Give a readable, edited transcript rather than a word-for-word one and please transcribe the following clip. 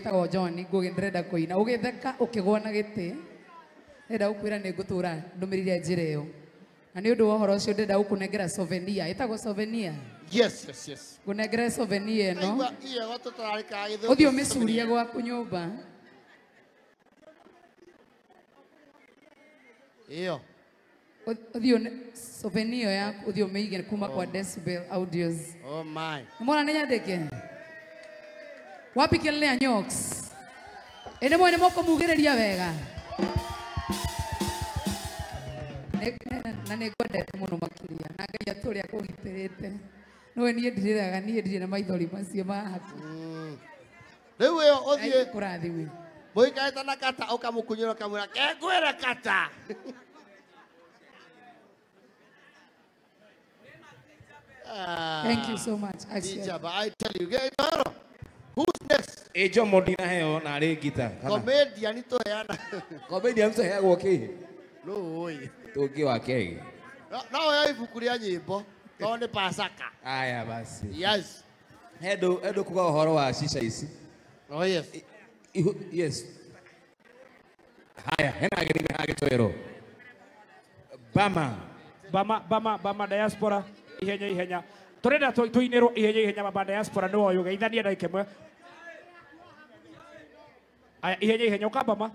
gĩtagwo John ngũgĩnderenda kũina ũgĩtheka ũkĩgwa na gĩtĩ ndĩrenda gũkwĩra nĩ ngũtũra ndũmĩrĩre njĩra ĩyo na nĩ ũndũ wa ũhoro ũcio ndĩrenda gũkũnengera souvenir ĩtagwo souvenir Yes. ngũnengere souvenir ĩno Iyo gũtũtarĩka gĩthũngũ. ũthiĩ ũmĩcurie gwaku nyũmba Iyo. ũthiĩ souvenir yaku ũthiĩ ũmĩige kuma kwa Decibel Audios. Oh my. Mbona nĩ nyandĩke wapi kelele ya Nyox ene mwene moko mugĩrĩria wega na nĩ ngwendete mũno makĩria na Ngai atũrĩa kũgitĩrĩte nowe niĩ ndirĩraga niĩ ndirĩ na maithori macio maku Rĩu ĩyo ũthiĩ kũrathimĩ mũikaĩte na kata ũkamũkunyĩra ũkamwĩra kengwĩra kata. Thank you so much. Teacher, but I tell you, who's next? Ejo Modina heo na arĩ ngita. Comedian ito yana. Comedian mse heagwo kĩ? No way. Tũngĩ wa kĩ? No ya ibuku rĩa nyĩmbo. To nĩ Pasaka. Aya basi. Yes. Endo kuga ũhoro wa shisha ici. Oh yes. Yes. Haya, hena gĩthimi ha gĩtwĩro. Bama diaspora ihenya turenda tuinirwo ihenya baba diaspora no oyo geithania ndagĩka ĩmwe aya ihenya ukambama